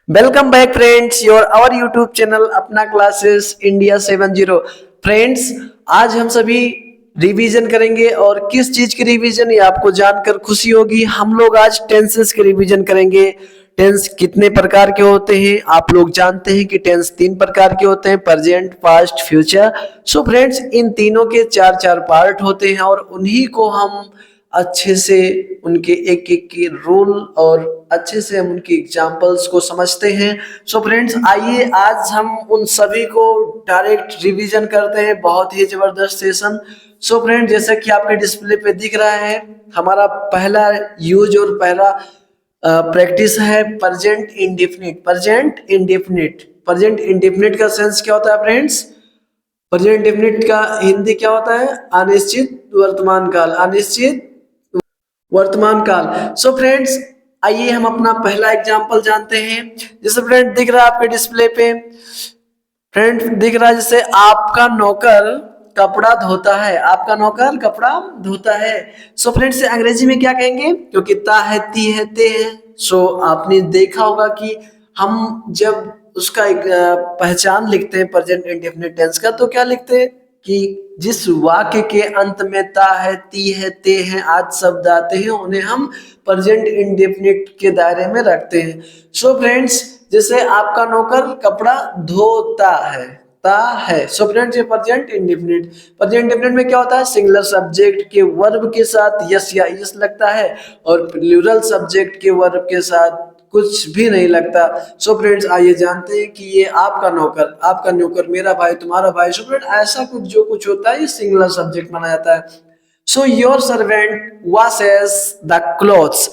Welcome back friends your our YouTube channel अपना classes India 70। Friends, आज हम सभी रिवीजन करेंगे और किस चीज की रिवीजन ये आपको जानकर खुशी होगी। हम लोग आज टेंसेस के रिवीजन करेंगे। टेंस कितने प्रकार के होते हैं आप लोग जानते हैं कि टेंस 3 प्रकार के होते हैं, present, past, future. So friends, इन तीनों के चार चार पार्ट होते हैं और उन्हीं को हम अच्छे से उनके एक एक के रूल और अच्छे से हम उनकी एग्जाम्पल्स को समझते हैं। सो फ्रेंड्स, आइए आज हम उन सभी को डायरेक्ट रिवीजन करते हैं। बहुत ही जबरदस्त सेशन। सो फ्रेंड, जैसा कि आपके डिस्प्ले पे दिख रहा है, हमारा पहला यूज और पहला प्रैक्टिस है present indefinite. Present indefinite, present indefinite का सेंस क्या होता है फ्रेंड्स? प्रेजेंट इंडेफिनिट का हिंदी क्या होता है? अनिश्चित वर्तमान काल, अनिश्चित वर्तमान काल। सो फ्रेंड्स, आइए हम अपना पहला एग्जांपल जानते हैं। जैसे फ्रेंड दिख रहा है आपके डिस्प्ले पे, फ्रेंड दिख रहा है जैसे आपका नौकर कपड़ा धोता है, आपका नौकर कपड़ा धोता है। सो फ्रेंड्स, अंग्रेजी में क्या कहेंगे? क्योंकि ता है, ती है, ते है। सो आपने देखा होगा कि हम जब उसका एक पहचान लिखते हैं प्रेजेंट इंडेफिनिट टेंस का, तो क्या लिखते हैं कि जिस वाक्य के अंत में ता है, ती है, ते है आदि शब्द आते हैं, उन्हें हम प्रेजेंट इंडेफिनिट के दायरे में रखते हैं। सो फ्रेंड्स, जैसे आपका नौकर कपड़ा धोता है, ता है। सो फ्रेंड्स, ये प्रेजेंट इंडेफिनिट। प्रेजेंट इंडेफिनिट में क्या होता है? सिंगुलर सब्जेक्ट के वर्ब के साथ यस या इस लगता है और प्लूरल सब्जेक्ट के वर्ब के साथ कुछ भी नहीं लगता। सो फ्रेंड्स, आइए जानते हैं कि ये आपका नौकर, मेरा भाई, तुम्हारा भाई। सो फ्रेंड, ऐसा कुछ जो कुछ होता है ये सिंगुलर सब्जेक्ट माना जाता है। So your servant washes the clothes,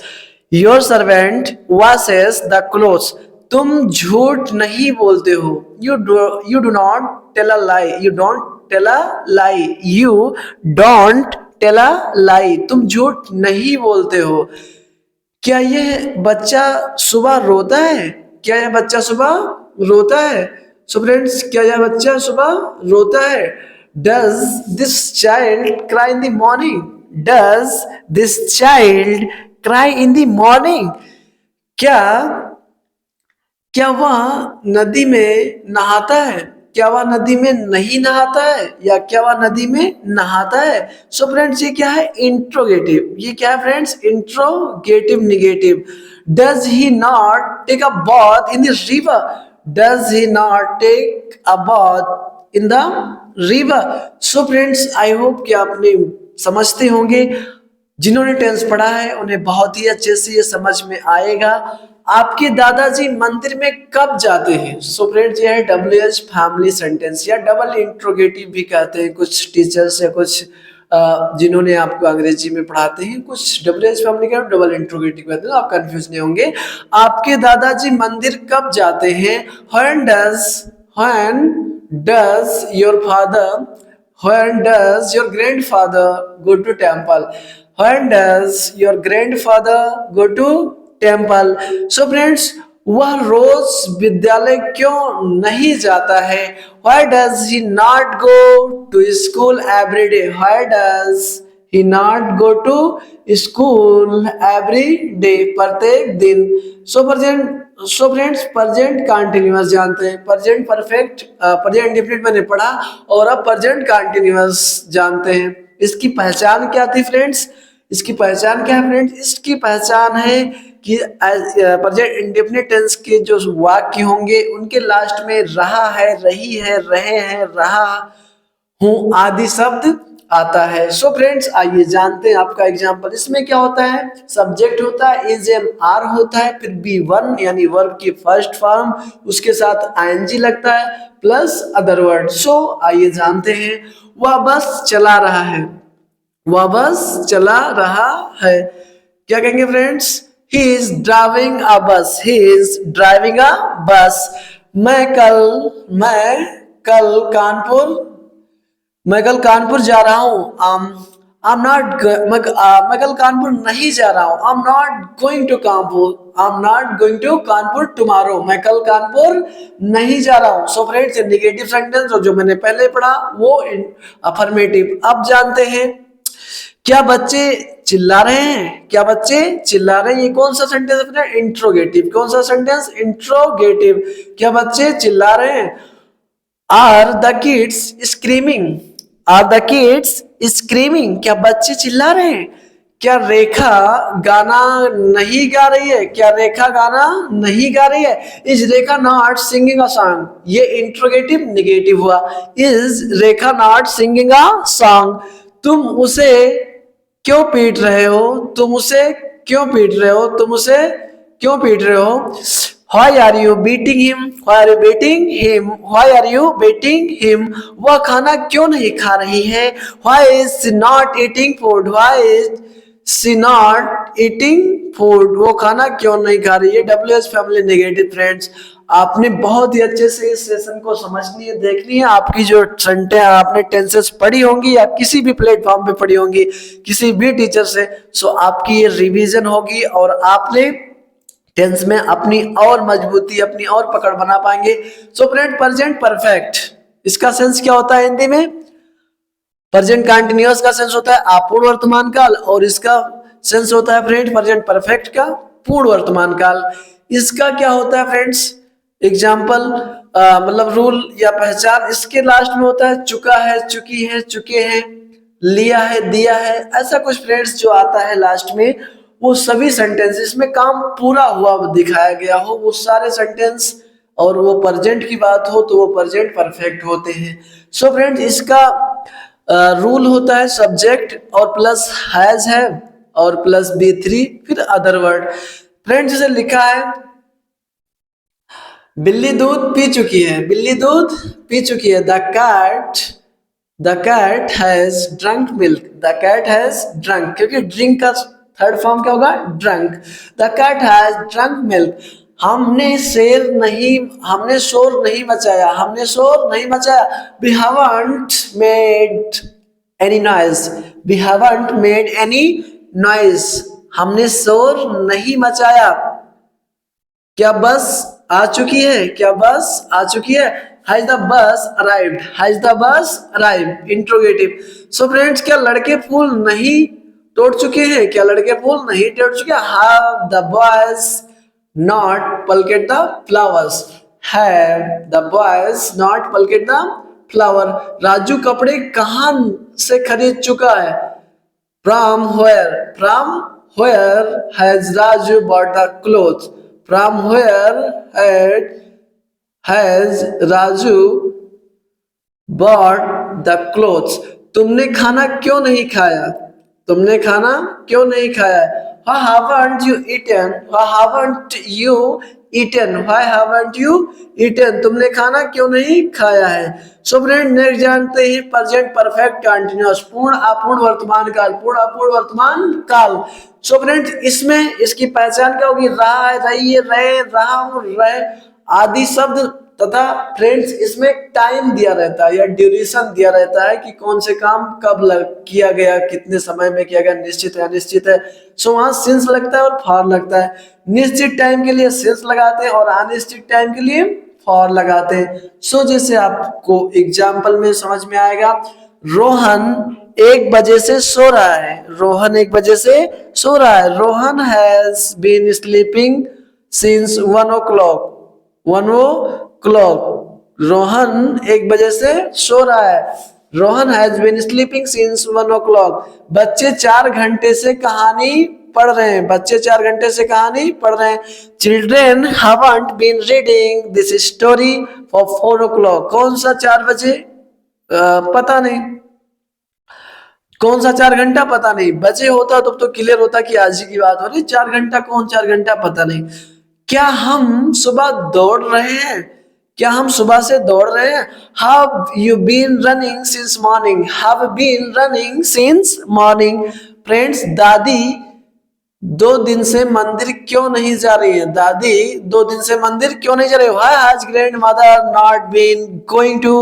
your servant washes the clothes. तुम झूठ नहीं बोलते हो। You do not tell a lie, you don't tell a lie, you don't tell a lie. तुम झूठ नहीं बोलते हो। क्या यह बच्चा सुबह रोता है? क्या यह बच्चा सुबह रोता है? सो फ्रेंड्स, क्या यह बच्चा सुबह रोता है? Does this child cry in the morning? Does this child cry in the morning? क्या क्या वह नदी में नहाता है? क्या वह नदी में नहीं नहाता है या क्या वह नदी में नहाता है? सो फ्रेंड्स, ये क्या है? इंट्रोगेटिव। ये क्या है friends? Interrogative negative. Does he not take a bath in the river? Does he not take a bath in the river? So friends, I hope कि आपने समझते होंगे। जिन्होंने टेंस पढ़ा है उन्हें बहुत ही अच्छे से ये समझ में आएगा। आपके दादाजी मंदिर में कब जाते हैं? सो फ्रेंड्स, ये है WH फैमिली सेंटेंस या डबल इंट्रोगेटिव भी कहते हैं कुछ टीचर्स या कुछ जिन्होंने आपको अंग्रेजी में पढ़ाते हैं। कुछ WH फैमिली का डबल इंट्रोगेटिव कहते हैं, आप कंफ्यूज नहीं होंगे। आपके दादाजी मंदिर कब जाते हैं? When does your father, when does your grandfather go to temple? When does your grandfather go to temple? So friends, वह रोज विद्यालय क्यों नहीं जाता है? Why does he not go to school every day? Why does he not go to school every day? प्रत्येक दिन। So friends, present continuous जानते हैं। प्रेजेंट परफेक्ट, प्रेजेंट इंडेफिनिट मैंने पढ़ा और अब प्रेजेंट कंटिन्यूअस जानते हैं। इसकी पहचान क्या थी फ्रेंड्स? इसकी पहचान क्या है फ्रेंड्स? इसकी पहचान है कि प्रेजेंट इंडेफिनिट टेंस के जो वाक्य होंगे उनके लास्ट में रहा है, रही है, रहे हैं, रहा हूँ आदि शब्द आता है। सो फ्रेंड्स, आइए जानते हैं आपका एग्जांपल। इसमें क्या होता है? सब्जेक्ट होता है, इज एम आर होता है, फिर बी1 यानी वर्ब की फर्स्ट फॉर्म, उसके साथ आईएनजी लगता है प्लस अदर वर्ड। सो आइए जानते हैं। वह बस चला रहा है, वह बस चला रहा है। क्या कहेंगे friends? He is driving a बस, ही इज ड्राइविंग अ बस। मैं कल कानपुर जा रहा हूँ। मैं कल कानपुर नहीं जा रहा हूँ। I'm not going to Kanpur, I'm not going to Kanpur tomorrow। मैं कल कानपुर नहीं जा रहा हूँ। सो फ्रेंड्स, निगेटिव सेंटेंस और जो मैंने पहले पढ़ा वो अफर्मेटिव। अब जानते हैं, क्या बच्चे चिल्ला रहे हैं? क्या बच्चे चिल्ला रहे हैं? ये कौन सा सेंटेंस है फ्रेंड? इंट्रोगेटिव। कौन सा सेंटेंस? इंट्रोगेटिव। क्या बच्चे चिल्ला रहे हैं? Are the kids screaming? Are the kids screaming? क्या बच्चे चिल्ला रहे हैं? क्या रेखा गाना नहीं गा रही है? क्या रेखा गाना नहीं गा रही है? Is Rekha not singing a song? ये इंट्रोगेटिव नेगेटिव हुआ। Is Rekha not singing a song? तुम उसे क्यों पीट रहे हो? तुम उसे क्यों पीट रहे हो? तुम उसे क्यों पीट रहे हो? Why are you beating him? Why are you beating him? Why are you beating him? वह खाना क्यों नहीं खा रही है? Why is she not eating food? Why is she not eating food? वो खाना क्यों नहीं खा रही है? WH फैमिली नेगेटिव फ्रेंड्स, आपने बहुत ही अच्छे से इस सेशन को समझनी है, देखनी है। आपकी जो सेंटेंस आपने टेंसेस पढ़ी होंगी या किसी भी प्लेटफॉर्म पे पढ़ी होंगी किसी भी टीचर से, सो आपकी ये रिवीजन होगी और आपने टेंस में अपनी और मजबूती, अपनी और पकड़ बना पाएंगे। सो फ्रेंड, प्रेजेंट परफेक्ट, इसका सेंस क्या होता है हिंदी में? प्रेजेंट कंटिन्यूअस का सेंस होता है अपूर्ण वर्तमान काल और इसका सेंस होता है फ्रेंड प्रेजेंट परफेक्ट का पूर्ण वर्तमान काल। इसका क्या होता है फ्रेंड्स? एग्जाम्पल मतलब रूल या पहचान, इसके लास्ट में होता है चुका है, चुकी है, चुके हैं, लिया है, दिया है, ऐसा कुछ फ्रेंड्स जो आता है लास्ट में, वो सभी सेंटेंसेस में काम पूरा हुआ दिखाया गया हो, वो सारे सेंटेंस और वो प्रेजेंट की बात हो तो वो प्रेजेंट परफेक्ट होते हैं। सो फ्रेंड्स, इसका रूल होता है सब्जेक्ट और प्लस हैज है और प्लस B3 फिर अदर वर्ड। फ्रेंड्स, जैसे लिखा है बिल्ली दूध पी चुकी है, बिल्ली दूध पी चुकी है। The cat has drunk milk, the cat has drunk, क्योंकि ड्रिंक का थर्ड फॉर्म क्या होगा? Drunk. The cat has drunk milk. हमने शोर नहीं मचाया, हमने शोर नहीं मचाया। We haven't made any noise, we haven't made any noise, हमने शोर नहीं मचाया। क्या बस आ चुकी है? क्या बस आ चुकी है? Has the bus arrived, has the bus arrived, interrogative. So friends, क्या लड़के फूल नहीं तोड़ चुके हैं? क्या लड़के फूल नहीं तोड़ चुके? Have the boys not plucked the flowers, have the boys not plucked the flower. Raju कपड़े कहां से खरीद चुका है? From where, from where has Raju bought the cloth, from where has Raju bought the clothes. तुमने खाना क्यों नहीं खाया? तुमने खाना क्यों नहीं खाया? Why haven't you eaten? Why haven't you eaten? Why haven't you eaten? तुमने खाना क्यों नहीं खाया है? सो फ्रेंड, नेक्स्ट जानते हैं प्रेजेंट परफेक्ट कंटिन्यूअस, पूर्ण अपूर्ण वर्तमान काल, पूर्ण अपूर्ण वर्तमान काल। सो फ्रेंड, इसमें इसकी पहचान क्या होगी? रहा है, रही है, रहे, रहा हूं, रहे आदि शब्द तथा फ्रेंड्स इसमें टाइम दिया रहता है या ड्यूरेशन दिया रहता है कि कौन से काम कब किया गया, कितने समय में किया गया, निश्चित है अनिश्चित है। सो वहां सिंस लगता है और फॉर लगता है। निश्चित टाइम के लिए सिंस लगाते हैं और अनिश्चित टाइम के लिए फॉर लगाते हैं। सो जैसे आपको एग्जाम्पल में समझ में आएगा, रोहन 1 बजे से सो रहा है, रोहन 1 बजे से सो रहा है। Rohan has been sleeping since 1 o'clock, 1 o'clock। Rohan 1 बजे से सो रहा है। Rohan has been sleeping since 1 o'clock। बच्चे 4 घंटे से कहानी पढ़ रहे हैं, बच्चे 4 घंटे से कहानी पढ़ रहे हैं। Children haven't been reading this story for 4 o'clock। कौन सा 4 बजे? पता नहीं। कौन सा 4 घंटा? पता नहीं। बजे होता तो क्लियर होता कि आज ही की बात हो रही। 4 घंटा कौन 4 घंटा? पता नहीं। क्या हम सुबह दौड़ रहे हैं? क्या हम सुबह से दौड़ रहे हैं? Have you been running since morning? Have been running since morning। Friends, दादी 2 दिन से मंदिर क्यों नहीं जा रही है? दादी 2 दिन से मंदिर क्यों नहीं जा रही है? Why has grandmother not been going to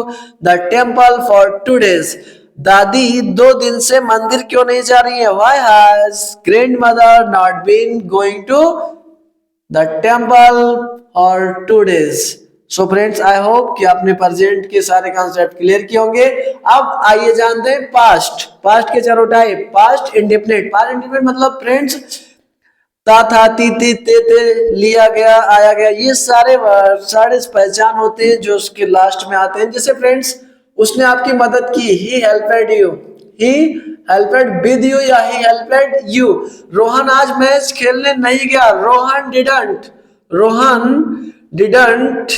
the temple for 2 days? दादी 2 दिन से मंदिर क्यों नहीं जा रही है? Why has grandmother not been going to the temple for 2 days? So friends I hope कि आपने प्रेजेंट के सारे कॉन्सेप्ट क्लियर किए होंगे। अब आइए जानते हैं पास्ट। पास्ट के चारों type. Past indefinite. Past indefinite मतलब फ्रेंड्स ता था ती ते लिया गया आया गया, ये सारे सारे पहचान होते हैं जो उसके लास्ट में आते हैं। जैसे फ्रेंड्स उसने आपकी मदद की, ही हेल्पेड यू, ही हेल्पेड विद यू या ही हेल्पेड यू। रोहन आज मैच खेलने नहीं गया, Rohan didn't, Rohan didn't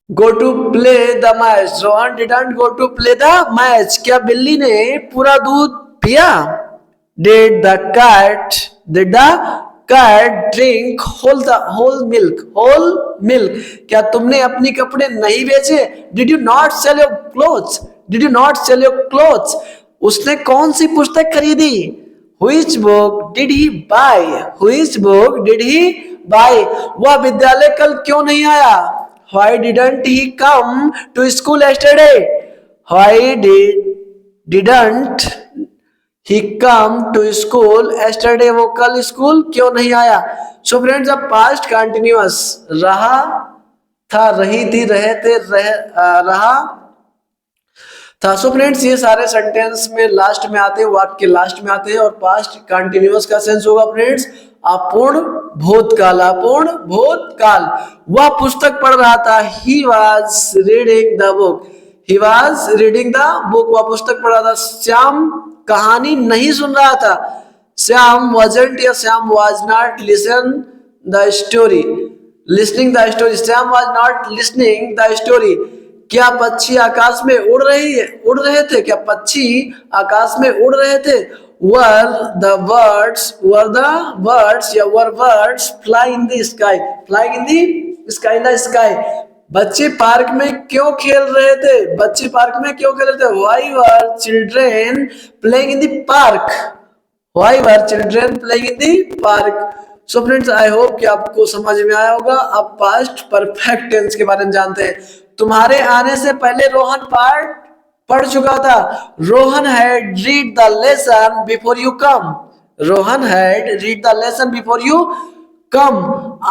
go to play the match, Rohan didn't go to play the match. क्या बिल्ली ने पूरा दूध पिया? Did the cat, did the cat drink whole milk, whole milk. क्या तुमने अपने कपड़े नहीं बेचे? Did you not sell your clothes, did you not sell your clothes. उसने कौन सी पुस्तक खरीदी? Which book did he buy? Which book did he buy? वह विद्यालय कल क्यों नहीं आया? Why didn't he come to school yesterday? Why didn't he come to school yesterday? वो कल स्कूल क्यों नहीं आया? सो फ्रेंड्स अब पास्ट कंटिन्यूअस, रहा था, रही थी, रहे थे, रहा था। सो फ्रेंड्स ये सारे सेंटेंस में लास्ट में आते हैं, वाक्य के लास्ट में आते हैं। और पास्ट कंटिन्यूअस का सेंस होगा फ्रेंड्स अपूर्ण भूतकाल, अपूर्ण भूतकाल। वह पुस्तक पढ़ रहा था, he was reading the book, he was reading the book. वह पुस्तक पढ़ रहा था। श्याम कहानी नहीं सुन रहा था, श्याम wasn't या Shyam was not listening the story, Shyam was not listening the story। क्या पक्षी आकाश में उड़ रहे थे? क्या पक्षी आकाश में उड़ रहे थे? were the birds या were birds flying in the sky, flying in the sky। बच्चे पार्क में क्यों खेल रहे थे? बच्चे पार्क में क्यों खेल रहे थे? Why were children playing in the park? Why were children playing in the park? So friends I hope कि आपको समझ में आया होगा। अब पास्ट परफेक्ट टेंस के बारे में जानते हैं। तुम्हारे आने से पहले रोहन पाठ पढ़ चुका था। Rohan had read the lesson before you come, Rohan had read the lesson before you come.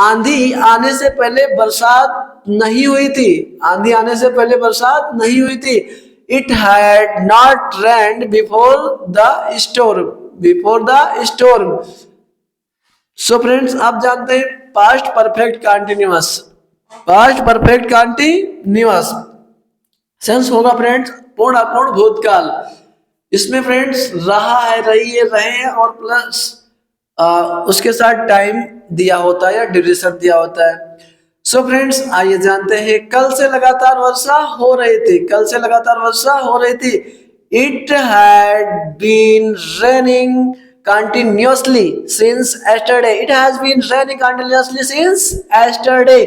आंधी आने से पहले बरसात नहीं हुई थी, आंधी आने से पहले बरसात नहीं हुई थी। It had not rained before the storm, before the storm. So friends आप जानते हैं past perfect continuous, past perfect continuous sense होगा फ्रेंड्स पूर्ण अपूर्ण भूतकाल। इसमें फ्रेंड्स रहा है, रही है, रहे हैं और प्लस उसके साथ टाइम दिया होता है या ड्यूरेशन दिया होता है। सो फ्रेंड्स आइए जानते हैं कल से लगातार वर्षा हो रही थी, कल से लगातार वर्षा हो रही थी। It had been raining continuously since yesterday, it has been raining continuously since yesterday।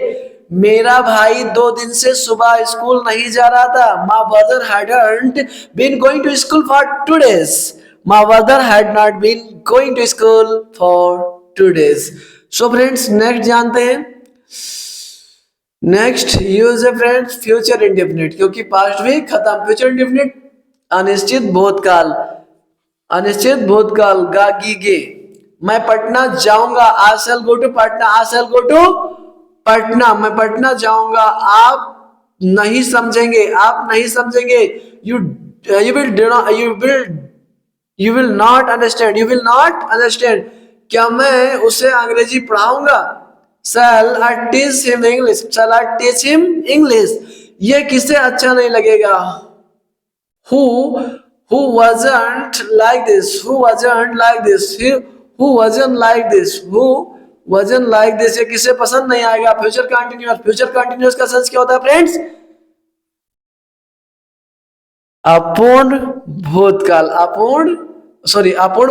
मेरा भाई 2 दिन से सुबह स्कूल नहीं जा रहा था। My brother hadn't been going to school for 2 days, my brother had not been going to school for 2 days। so friends next जानते हैं, नेक्स्ट यूज है फ्रेंड्स फ्यूचर इंडेफिनिट, क्योंकि पास्ट भी खत्म। फ्यूचर इंडेफिनिट अनिश्चित भूतकाल, अनिश्चित भूतकाल गागीगे। मैं पटना जाऊंगा, I shall go to Patna, I shall go to Patna, मैं पटना जाऊंगा। आप नहीं समझेंगे, आप नहीं समझेंगे। You will not understand, you will not understand. क्या मैं उसे अंग्रेजी पढ़ाऊंगा? Shall I teach him English, shall I teach him English. ये किसे अच्छा नहीं लगेगा? Who wasn't like this, who wasn't like this, who wasn't like this, who wasn't like this। ये किसे पसंद नहीं आएगा? फ्यूचर कंटिन्यूअस, फ्यूचर कंटिन्यूअस का सेंस क्या होता है फ्रेंड्स? अपूर्ण भूतकाल, अपूर्ण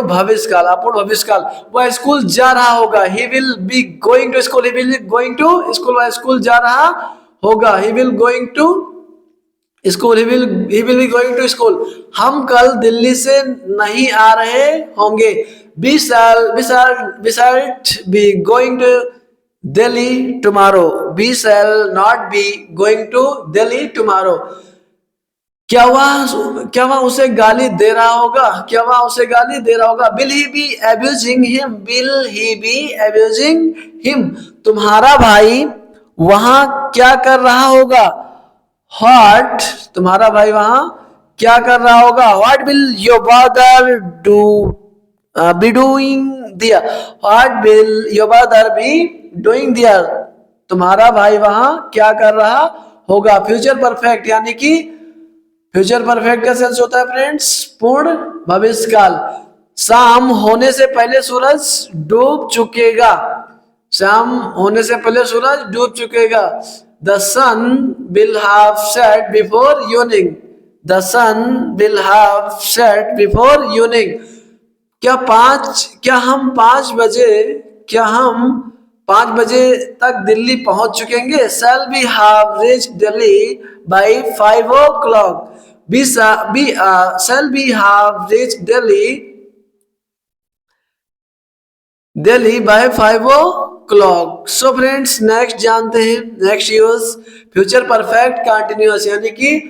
भविष्यकाल, अपूर्ण भविष्यकाल। वह स्कूल जा रहा होगा, he will be going to school, he will be going to school। वह स्कूल जा रहा होगा, he will going to school, he will be going to school। हम कल दिल्ली से नहीं आ रहे होंगे, we shall be going to Delhi tomorrow, we shall not be going to Delhi tomorrow। क्या वह उसे गाली दे रहा होगा? क्या वह उसे गाली दे रहा होगा? will he be abusing him, will he be abusing him। तुम्हारा भाई वहां क्या कर रहा होगा? व्हाट, तुम्हारा भाई वहां क्या कर रहा होगा? What will your brother do be doing there? What will your brother be doing there? तुम्हारा भाई वहां क्या कर रहा होगा? फ्यूचर परफेक्ट यानी कि फ्यूचर परफेक्ट का सेंस होता है फ्रेंड्स पूर्ण भविष्यकाल। शाम होने से पहले सूरज डूब चुकेगा। शाम होने से पहले सूरज डूब चुकेगा। The sun will have set before evening. The sun will have set before evening. क्या हम 5 बजे तक दिल्ली पहुंच चुकेंगे? Shall we have reach Delhi by 5 o'clock? Shall we have reach Delhi by 5 o'clock? So friends next जानते हैं। Next use future perfect continuous यानी कि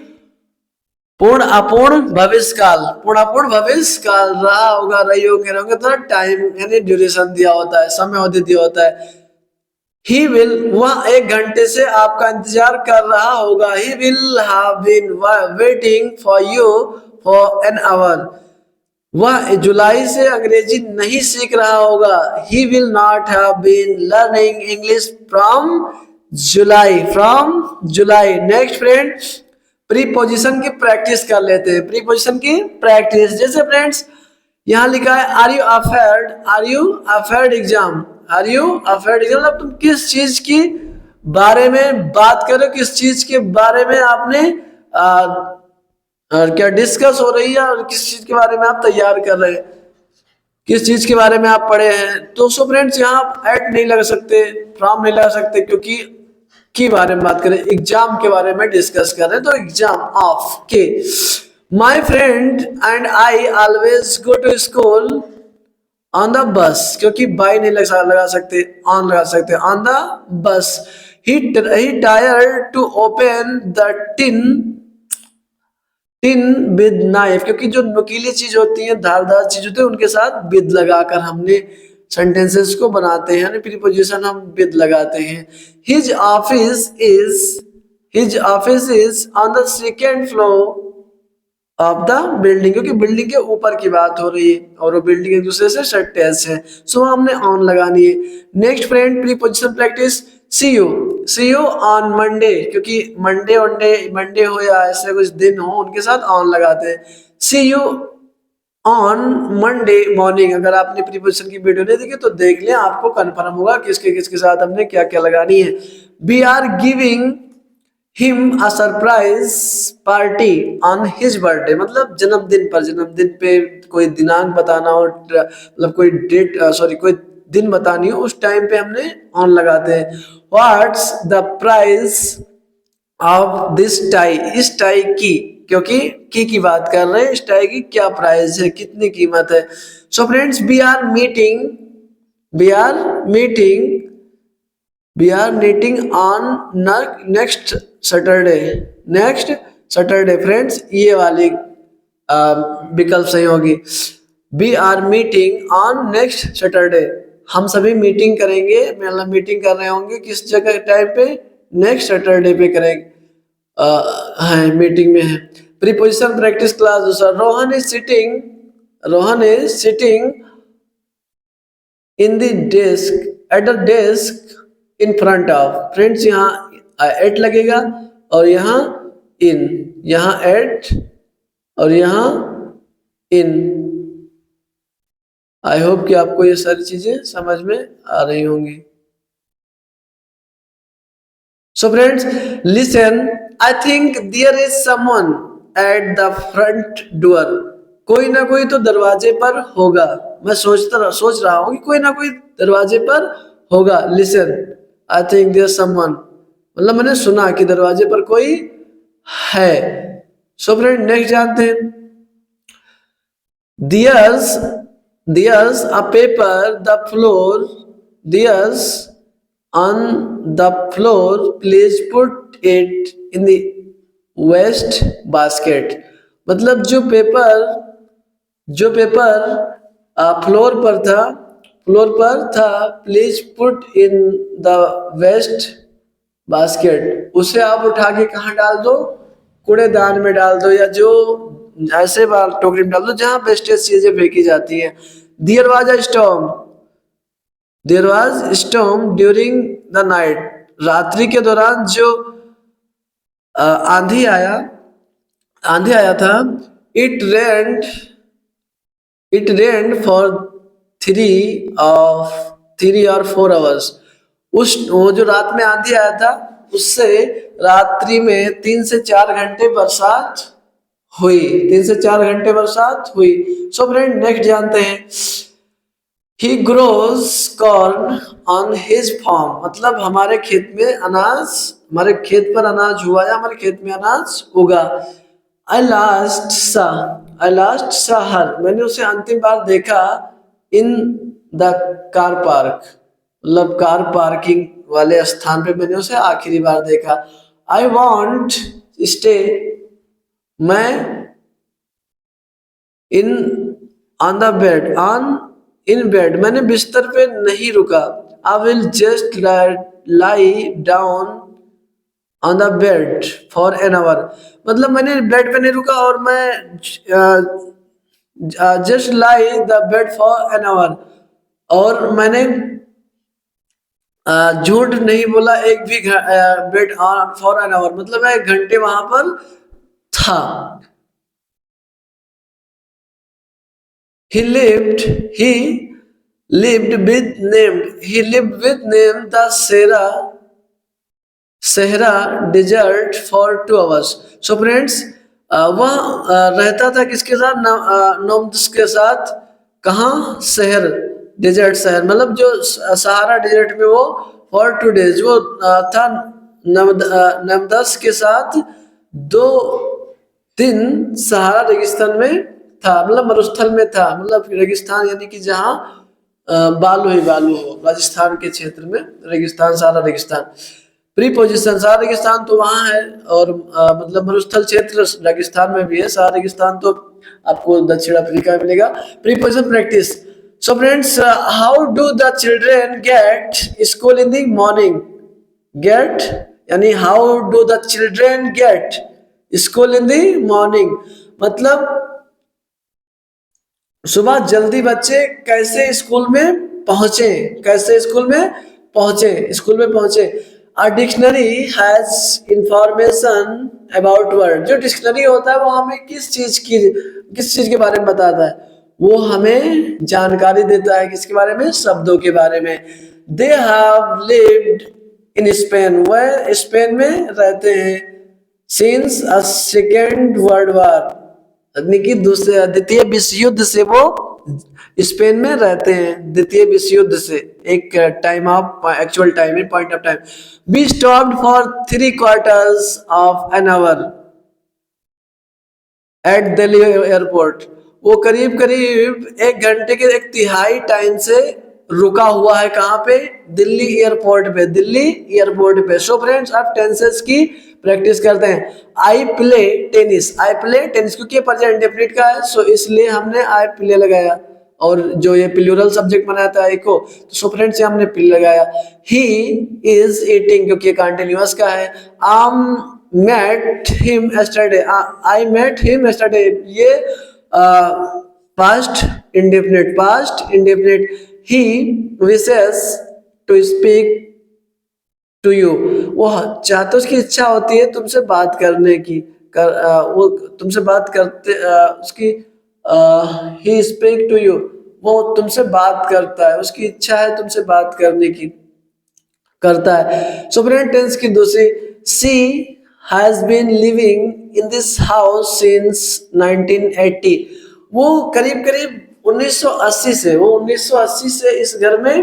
पूर्ण अपूर्ण भविष्य काल। पूर्ण अपूर्ण भविष्य काल रहा होगा, रही होंगे, रहेंगे तो टाइम यानी ड्यूरेशन दिया होता है, समय अवधि दिया होता है। ही विल, वह 1 घंटे से आपका इंतजार कर रहा होगा। He will have been waiting for you for an hour. वह जुलाई से अंग्रेजी नहीं सीख रहा होगा। He will not have been learning English from July. Next friend preposition की प्रैक्टिस कर लेते हैं। प्रीपोजिशन की प्रैक्टिस, जैसे फ्रेंड्स यहाँ लिखा है are you afraid? Are you afraid exam? Are you afraid exam मतलब तुम किस चीज की बारे में बात कर रहे हो, किस चीज के बारे में आपने और क्या डिस्कस हो रही है और किस चीज के बारे में आप तैयार कर रहे हैं, किस चीज के बारे में आप पढ़े हैं। तो सो फ्रेंड्स यहाँ आप एट नहीं लगा सकते, फ्रॉम नहीं लगा सकते, क्योंकि के बारे में बात करें, एग्जाम के बारे में डिस्कस कर रहे हैं तो एग्जाम ऑफ के। My friend and I always go to school on the bus, क्योंकि बाई नहीं लगा सकते, ऑन लगा सकते, on the bus. He tried to open the tin with knife, क्योंकि जो नुकीली चीज होती है, धारदार चीज होती है, उनके साथ विद लगाकर हमने सेंटेंसेस को बनाते हैं, यानी प्रीपोजिशन हम विद लगाते हैं। His office is on the second floor of the building, क्योंकि बिल्डिंग के ऊपर की बात हो रही है और वो बिल्डिंग एक दूसरे से अटैच है, सो हमने ऑन लगानी है। Next friend preposition practice, see you on Monday, क्योंकि मंडे हो या ऐसे कुछ दिन हो उनके साथ ऑन लगाते हैं। सी यू ऑन मंडे मॉर्निंग। अगर आपने प्रीपोजिशन की वीडियो नहीं देखी तो देख लें, आपको कंफर्म होगा किसके साथ हमने क्या क्या लगानी है। We are giving him a surprise party on his birthday, मतलब जन्मदिन पे कोई दिनांक बताना हो, मतलब कोई डेट कोई दिन बतानी हो, उस टाइम पे हमने ऑन लगाते हैं। What's the price of this tie? इस टाई की, क्योंकि की बात कर रहे हैं, इस टाई की क्या प्राइस है, कितनी कीमत है। So friends we are meeting on next Saturday. Friends ये वाली विकल्प सही होगी। We are meeting on next Saturday. हम सभी मीटिंग करेंगे, मतलब मीटिंग कर रहे होंगे किस जगह टाइम पे? नेक्स्ट सैटरडे पे करेंगे, है मीटिंग में है। प्रीपोजिशन प्रैक्टिस क्लास दूसरा, Rohan is sitting in the desk at the desk in front of. Friends यहाँ एट लगेगा और यहाँ एट और यहाँ इन। आई होप कि आपको ये सारी चीजें समझ में आ रही होंगी। So friends listen, I think there is someone at the front door. कोई ना कोई तो दरवाजे पर होगा। मैं सोच रहा हूँ कि कोई ना कोई दरवाजे पर होगा। Listen, I think there someone, मतलब मैंने सुना कि दरवाजे पर कोई है। सो फ्रेंड नेक्स्ट जानते हैं। There's a paper on the floor, please put it in the waste basket। मतलब जो पेपर फ्लोर पर था, please put in the waste basket, उसे आप उठा के कहाँ डाल दो, कूड़ेदान में डाल दो, या जो ऐसे बार टोकरी में डाल दो जहां वेस्टेज चीजें फेंकी जाती हैं। There was a storm, there was storm during the night, रात्रि के दौरान जो आंधी आया, आंधी आया था। It rained, it rained for three of 3 और 4 आवर्स, उस वो जो रात में आंधी आया था उससे रात्रि में 3 से 4 घंटे बरसात हुई, 3 से 4 घंटे बरसात हुई। सो फ्रेंड नेक्स्ट जानते हैं, he grows corn on his farm, मतलब हमारे खेत में अनाज, हमारे खेत पर अनाज हुआ या हमारे खेत में अनाज उगा। आई लास्ट सा हर, मैंने उसे अंतिम बार देखा इन द कार पार्क, मतलब कार पार्किंग वाले स्थान पे मैंने उसे आखिरी बार देखा। आई वॉन्ट स्टे, मैं in on the bed, on in bed, मैंने बिस्तर पे नहीं रुका। I will just lie down on the bed for an our, मतलब मैंने बेड पे नहीं रुका और मैं just lie the bed for an our, और मैंने झूठ नहीं बोला एक भी बेड फॉर एन आवर, मतलब मैं 1 घंटे वहां पर था। He lived, he he lived with named the Sahara desert for 2 hours. So friends, वह रहता था किसके साथ, नोम्स के साथ, कहाँ, शहर, डेजर्ट शहर, मतलब जो सहारा डेजर्ट में वो फॉर 2 days वो था नमदस के साथ 2 दिन सहारा रेगिस्तान में था, मतलब मरुस्थल में था, मतलब रेगिस्तान यानी कि जहाँ बालू ही बालू हो, राजस्थान के क्षेत्र में रेगिस्तान, सहारा रेगिस्तान। प्रीपोजिशन, सहारा रेगिस्तान तो वहाँ है, और मतलब मरुस्थल क्षेत्र रेगिस्तान में भी है, सहारा रेगिस्तान तो आपको दक्षिण अफ्रीका में मिलेगा। Preposition practice. So friends, how do the children get school in the morning, get यानी how do the children get school in the morning, मतलब सुबह जल्दी बच्चे कैसे स्कूल में पहुंचे, कैसे स्कूल में पहुंचे, स्कूल में पहुंचे। A dictionary has information about word, जो डिक्शनरी होता है वो हमें किस चीज के बारे में बताता है, वो हमें जानकारी देता है किसके बारे में, शब्दों के बारे में। They have lived in Spain, वह स्पेन में रहते हैं since a second world war, यानी कि दूसरे द्वितीय विश्व युद्ध से वो स्पेन में रहते हैं, द्वितीय विश्व युद्ध से, एक टाइम ऑफ एक्चुअल टाइम है, point of time. We stopped for 3/4 of an hour at Delhi airport, वो करीब करीब 1 घंटे के 1/3 टाइम से रुका हुआ है, कहाँ पे, दिल्ली एयरपोर्ट पे, दिल्ली एयरपोर्ट पे। सो फ्रेंड्स आप टेंसेस की प्रैक्टिस करते हैं। I play tennis, I play tennis, क्योंकि प्रेजेंट इंडेफिनिट का है, सो इसलिए हमने आई प्ले लगाया, और जो ये प्लूरल सब्जेक्ट बनाया था आई को, तो सो फ्रेंड्स ये हमने प्ले लगाया। ही इज ईटिंग, क्योंकि कंटिन्यूअस का है। आम met him yesterday, I met him yesterday, ये past indefinite। he wishes to speak to you, वो चाहते, उसकी इच्छा होती है तुमसे बात करने की, वो तुमसे बात करते, उसकी he speak to you, वो तुमसे बात करता है, उसकी इच्छा है तुमसे बात करने की, करता है। सो प्रेजेंट टेंस की दूसरी, she has been living in this house since 1980, वो करीब करीब 1980 से, वो 1980 से इस घर में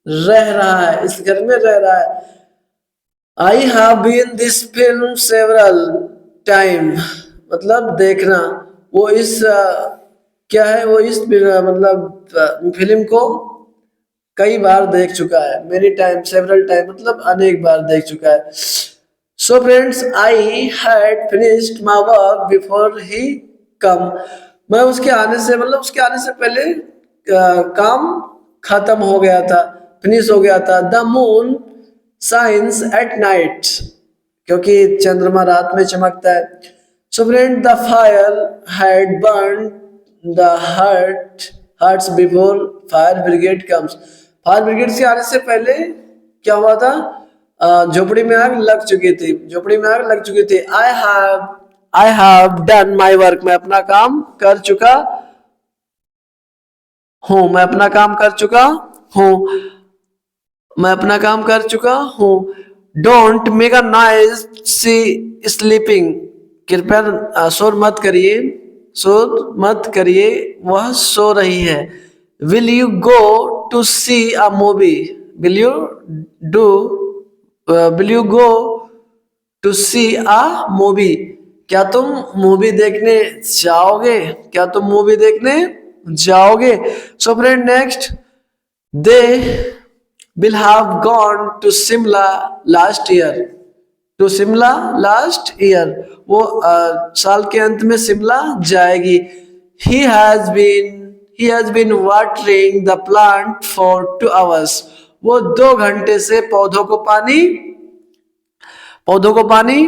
रह रहा है, इस घर में रह रहा है। I have been this film several time, मतलब देखना, वो इस क्या है, वो इस मतलब फिल्म को कई बार देख चुका है, मेनी टाइम, सेवरल टाइम, मतलब अनेक बार देख चुका है। So friends I had finished my work before he come, मैं उसके आने से, मतलब उसके आने से पहले काम खत्म हो गया था, फिनिश हो गया था। The moon shines at night, क्योंकि चंद्रमा रात में चमकता है. So friend, the fire had burned the huts before fire brigade comes. Fire brigade से आने से पहले क्या हुआ था? झोपड़ी में आग लग चुकी थी. झोपड़ी में आग लग चुकी थी. I have done my work. मैं अपना काम कर चुका हूँ. मैं अपना काम कर चुका हूँ. मैं अपना काम कर चुका हूँ. Don't make a noise sleeping. कृपया शोर मत करिए. शोर मत करिए. वह सो रही है. Will you go to see a movie? Will you go to see a movie? क्या तुम मूवी देखने जाओगे? क्या तुम मूवी देखने जाओगे? So friend, next, they will have gone to Shimla last year. To Shimla last year. वो साल के अंत में शिमला जाएगी. He has been watering the plant for 2 hours. वो 2 घंटे से पौधों को पानी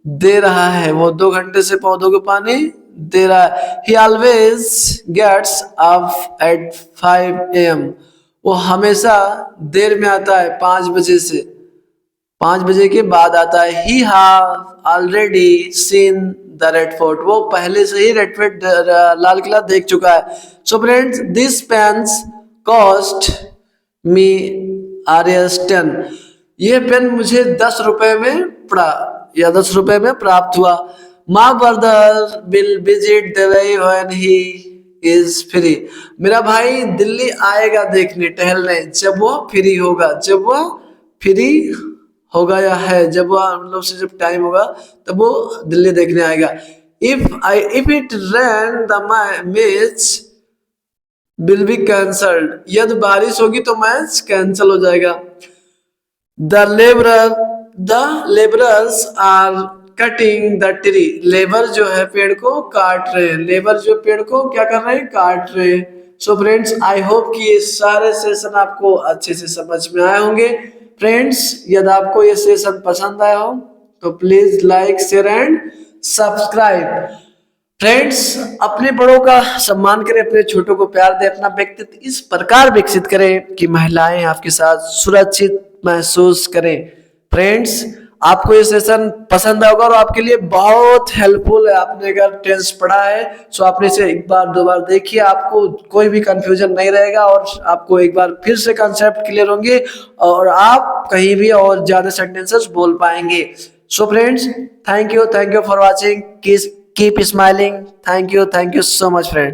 दे रहा है. वो 2 घंटे से पौधों को पानी दे रहा है. He always gets up at 5 AM. वो हमेशा देर में आता है. 5 बजे से 5 बजे के बाद आता है. He have already seen the Red Fort. वो पहले से ही रेड फोर्ट लाल किला देख चुका है. So friends, this pens cost me Rs10. ये पेन मुझे 10 रुपए में पड़ा या 10 रुपए में प्राप्त हुआ. My brother will visit Delhi when he is free. मेरा भाई दिल्ली आएगा देखने टहलने जब वो फ्री होगा. जब वह फ्री होगा या है जब वह मतलब से जब टाइम होगा तब वो दिल्ली देखने आएगा. If it rain the match will be cancelled. यदि बारिश होगी तो मैच कैंसिल हो जाएगा. The laborers are cutting the tree. Labour जो है पेड़ को काट रहे हैं. लेबर जो पेड़ को क्या कर रहे हैं? काट रहे हैं. सो फ्रेंड्स, आई होप कि ये सारे सेशन आपको अच्छे से समझ में आए होंगे. फ्रेंड्स, यदि आपको ये सेशन पसंद आया हो तो please like, share and subscribe. Friends, अपने बड़ों का सम्मान करें, अपने छोटों को प्यार दें, अपना व्यक्तित्व इस प्रकार विकसित करें कि महिलाएं आपके साथ सुरक्षित महसूस करें. फ्रेंड्स, आपको ये सेशन पसंद होगा और आपके लिए बहुत हेल्पफुल है. आपने अगर टेंस पढ़ा है तो आपने इसे एक बार 2 बार देखिए. आपको कोई भी कंफ्यूजन नहीं रहेगा और आपको एक बार फिर से कंसेप्ट क्लियर होंगे और आप कहीं भी और ज्यादा सेंटेंसेस बोल पाएंगे. So friends, thank you for watching. Keep smiling. Thank you so much friends.